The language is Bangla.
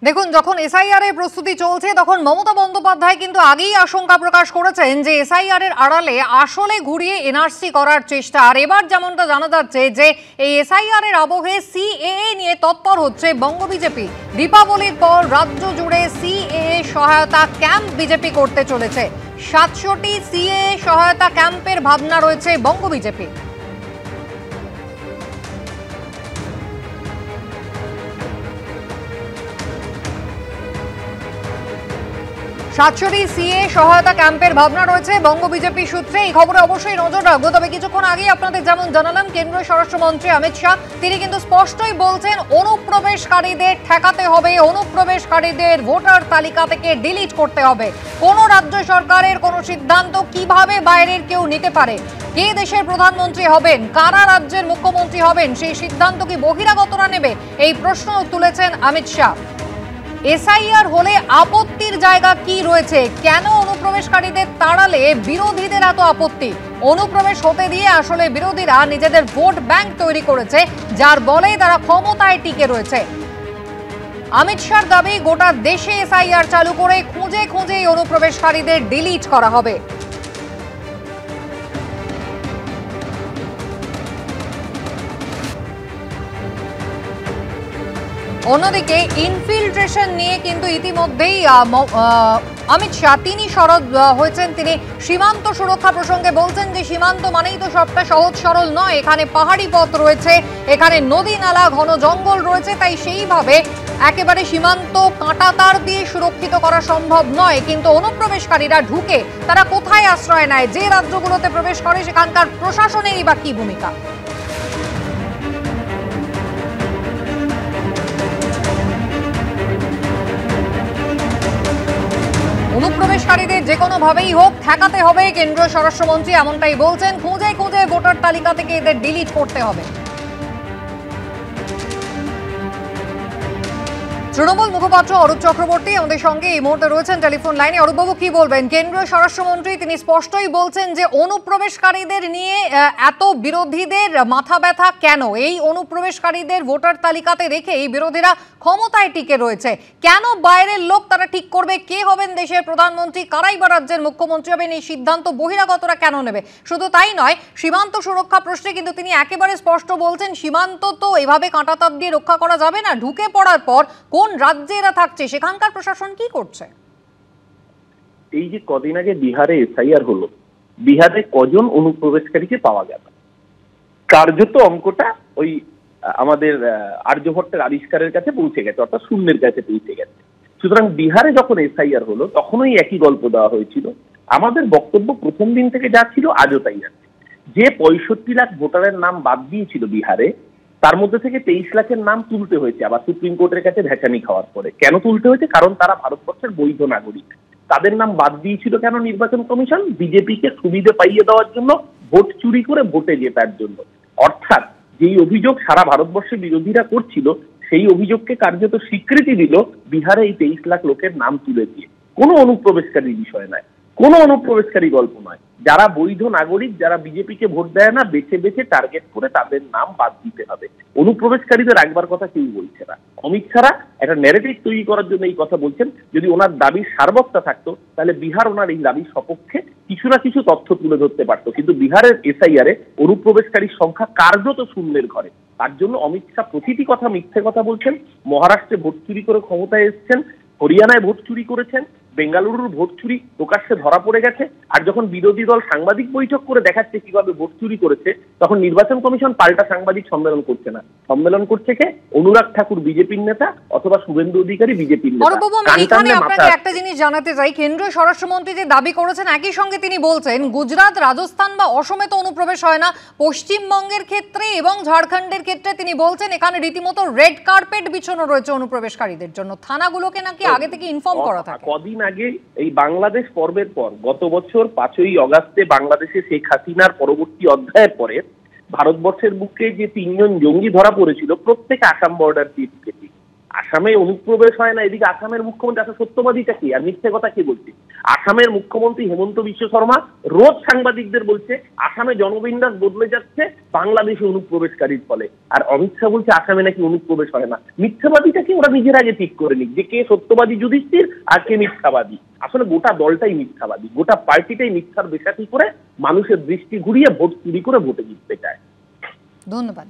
দেখুন, যখন এসআইআর এর প্রস্তুতি চলছে তখন মমতা বন্দ্যোপাধ্যায় কিন্তু আগেই আশঙ্কা প্রকাশ করেছেন যে এসআইআর এর আড়ালে আসলে ঘুরিয়ে এনআরসি করার চেষ্টা। আর এবার যেমনটা জানা যাচ্ছে যে এই এসআইআর এর আবহে সিএএ নিয়ে তৎপর হচ্ছে বঙ্গ বিজেপি। দীপাবলির পর রাজ্য জুড়ে সিএএ সহায়তা ক্যাম্প বিজেপি করতে চলেছে। ৭০০টি সিএএ সহায়তা ক্যাম্পের ভাবনা রয়েছে বঙ্গ বিজেপি। সাতশোটি সিএ সহায়তা ক্যাম্পের ভাবনা রয়েছে বঙ্গ বিজেপি সূত্রে। এই খবরে অবশ্যই নজর রাখবো। তবে কিছুক্ষণ আগেই আপনাদের যেমন জানালাম, কেন্দ্রীয় স্বরাষ্ট্রমন্ত্রী অমিত শাহ তিনি কিন্তু স্পষ্টই বলছেন অনুপ্রবেশকারীদের ঠেকাতে হবে, অনুপ্রবেশকারীদের ভোটার তালিকা থেকে ডিলিট করতে হবে। কোন রাজ্য সরকারের কোন সিদ্ধান্ত কিভাবে বাইরের কেউ নিতে পারে, কে দেশের প্রধানমন্ত্রী হবেন, কারা রাজ্যের মুখ্যমন্ত্রী হবেন, সেই সিদ্ধান্ত কি বহিরাগতরা নেবে, এই প্রশ্ন তুলেছেন অমিত শাহ। এসআইআর হলে আপত্তির জায়গা কি রয়েছে, কেন অনুপ্রবেশকারীদের তাড়ালে বিরোধীদের এত আপত্তি? অনুপ্রবেশ হতে দিয়ে আসলে বিরোধীরা নিজেদের ভোট ব্যাংক তৈরি করেছে, যার বলে তারা ক্ষমতায় টিকে রয়েছে। অমিত শাহর দাবি গোটা দেশে এসআইআর চালু করে খুঁজে খুঁজে অনুপ্রবেশকারীদের ডিলিট করা হবে। অন্যদিকে ইনফিল্ট্রেশন নিয়ে কিন্তু ইতিমধ্যেই অমিত শাহ তিনি সরব হয়েছেন। তিনি সীমান্ত সুরক্ষা প্রসঙ্গে বলছেন যে সীমান্ত মানেই তো সবটা সহজ সরল নয়, এখানে পাহাড়ি পথ রয়েছে, এখানে নদী নালা ঘন জঙ্গল রয়েছে, তাই সেইভাবে একেবারে সীমান্ত কাঁটাতার দিয়ে সুরক্ষিত করা সম্ভব নয়। কিন্তু অনুপ্রবেশকারীরা ঢুকে তারা কোথায় আশ্রয় নেয়, যে রাজ্যগুলোতে প্রবেশ করে সেখানকার প্রশাসনেরই বা কি ভূমিকা? অনুপ্রবেশকারীদের যে কোনো ভাবেই হোক ঠেকাতে হবে, কেন্দ্রীয় স্বরাষ্ট্রমন্ত্রী এমনটাই বলছেন। খুঁজে খুঁজে ভোটার তালিকা থেকে এদের ডিলিট করতে হবে। তৃণমূল মুখপাত্র অরূপ চক্রবর্তী আমাদের সঙ্গে এই মুহূর্তে রয়েছেন টেলিফোন লাইনে। অরূপবাবু, কি বলবেন? কেন্দ্রীয় স্বরাষ্ট্রমন্ত্রী তিনি স্পষ্টই বলছেন যে অনুপ্রবেশকারীদের নিয়ে এত বিরোধীদের মাথা ব্যথা কেন? এই অনুপ্রবেশকারীদের ভোটার তালিকাতে রেখে এই বিরোধীরা ক্ষমতায় টিকে রয়েছে। কেন বাইরের লোক তারা ঠিক করবে কে হবেন দেশের প্রধানমন্ত্রী, কারাই বা রাজ্যের মুখ্যমন্ত্রী হবেন, এই সিদ্ধান্ত বহিরাগতরা কেন নেবে? শুধু তাই নয়, সীমান্ত সুরক্ষা প্রশ্নে কিন্তু তিনি একেবারে স্পষ্ট বলছেন সীমান্ত তো এভাবে কাঁটাতার দিয়ে রক্ষা করা যাবে না। ঢুকে পড়ার পর কোন রাজ্যে এরা থাকছে, সেখানকার প্রশাসন কি করছে? এই যে কদিন আগে বিহারে এসআইআর হলো, বিহারে কজন অনুপ্রবেশকারীকে পাওয়া গেল? কার্যত অঙ্কটা ওই আমাদের আর্যভট্টের আবিষ্কারের কাছে পৌঁছে গেছে, অর্থাৎ শূন্যের কাছে পৌঁছে গেছে। সুতরাং বিহারে যখন এসআইআর হলো তখনই একই গল্প দেওয়া হয়েছিল। আমাদের বক্তব্য প্রথম দিন থেকে যা ছিল আজও তাই আছে। যে 65 লাখ ভোটারের নাম বাদ দিয়েছিল বিহারে, তার মধ্যে থেকে 23 লাখের নাম তুলতে হয়েছে আবার সুপ্রিম কোর্টের কাছে ভেচানি খাওয়ার পরে। কেন তুলতে হয়েছে? কারণ তারা ভারতবর্ষের বৈধ নাগরিক। তাদের নাম বাদ দিয়েছিল কেন নির্বাচন কমিশন? বিজেপিকে সুবিধা পাইয়ে দেওয়ার জন্য, ভোট চুরি করে ভোটে জেতার জন্য। অর্থাৎ যেই অভিযোগ সারা ভারতবর্ষে বিরোধীরা করছিল, সেই অভিযোগকে কার্যত স্বীকৃতি দিল বিহারে এই 23 লাখ লোকের নাম তুলে দিয়ে। কোনো অনুপ্রবেশকারী বিষয় নয়, কোনো অনুপ্রবেশকারী গল্প নয়। যারা বৈধ নাগরিক, যারা বিজেপিকে ভোট দেয় না, বেছে বেছে টার্গেট করে তাদের নাম বাদ দিতে হবে। অনুপ্রবেশকারীদের রাখবার কথা কেউ বলছে না। অমিত শাহ একটা ন্যারেটিভ তৈরি করার জন্য এই কথা বলছেন। যদি ওনার দাবির সারবত্তা থাকতো তাহলে বিহার ওনার এই দাবির সপক্ষে কিছু না কিছু তথ্য তুলে ধরতে পারতো। কিন্তু বিহারের এসআইআরে অনুপ্রবেশকারীর সংখ্যা কার্যত শূন্যের ঘরে। তার জন্য অমিত শাহ প্রতিটি কথা মিথ্যে কথা বলছেন। মহারাষ্ট্রে ভোট চুরি করে ক্ষমতায় এসেছেন, হরিয়ানায় ভোট চুরি করেছেন, বেঙ্গালুরুর ভোট চুরি প্রকাশ্যে ধরা পড়ে গেছে। আর যখন বিরোধী দল সাংবাদিক বৈঠক করে দেখাচ্ছে কিভাবে ভোট চুরি করেছে, তখন নির্বাচন কমিশন পাল্টা সাংবাদিক সম্মেলন করছে না। সম্মেলন করছে কে? অনুরাগ ঠাকুর বিজেপির নেতা অথবা শুভেন্দু অধিকারী বিজেপির নেতা। আপনাকে একটা জিনিস জানাতে চাই, কেন্দ্রীয় স্বরাষ্ট্রমন্ত্রী যে দাবি করেছেন একই সঙ্গে তিনি বলছেন গুজরাট, রাজস্থান বা অসমে তো অনুপ্রবেশ হয় না, পশ্চিমবঙ্গের ক্ষেত্রে এবং ঝাড়খণ্ডের ক্ষেত্রে তিনি বলছেন এখানে রীতিমতো রেড কার্পেট বিছানো রয়েছে অনুপ্রবেশকারীদের জন্য। থানাগুলোকে নাকি আগে থেকে ইনফর্ম করা থাকে। কদিন আগে এই বাংলাদেশ পর্বের পর গত বছর 5ই অগাস্টে বাংলাদেশে শেখ হাসিনার পরবর্তী অধ্যায়ের পরে ভারতবর্ষের বুকে যে 3 জন জঙ্গি ধরা পড়েছিল, প্রত্যেকে আসাম বর্ডার দিয়ে ঢুকেছে। আসামে অনুপ্রবেশ হয় না, এদিকে আসামের মুখ্যমন্ত্রী, আসলে সত্যবাদীটা কি আর মিথ্যে কথা কি বলছে? আসামের মুখ্যমন্ত্রী হেমন্ত বিশ্ব শর্মা রোজ সাংবাদিকদের বলছে আসামে জনবিন্যাস বদলে যাচ্ছে বাংলাদেশে অনুপ্রবেশকারীর ফলে, আর অমিত শাহ বলছে আসামে নাকি অনুপ্রবেশ হয় না। মিথ্যাবাদীটা কি ওরা নিজের আগে ঠিক করে নিক যে কে সত্যবাদী যুধিষ্ঠির আর কে মিথ্যাবাদী। আসলে গোটা দলটাই মিথ্যাবাদী, গোটা পার্টিটাই মিথ্যার বেশাতি করে মানুষের দৃষ্টি ঘুরিয়ে ভোট চুরি করে ভোটে জিততে চায়। ধন্যবাদ।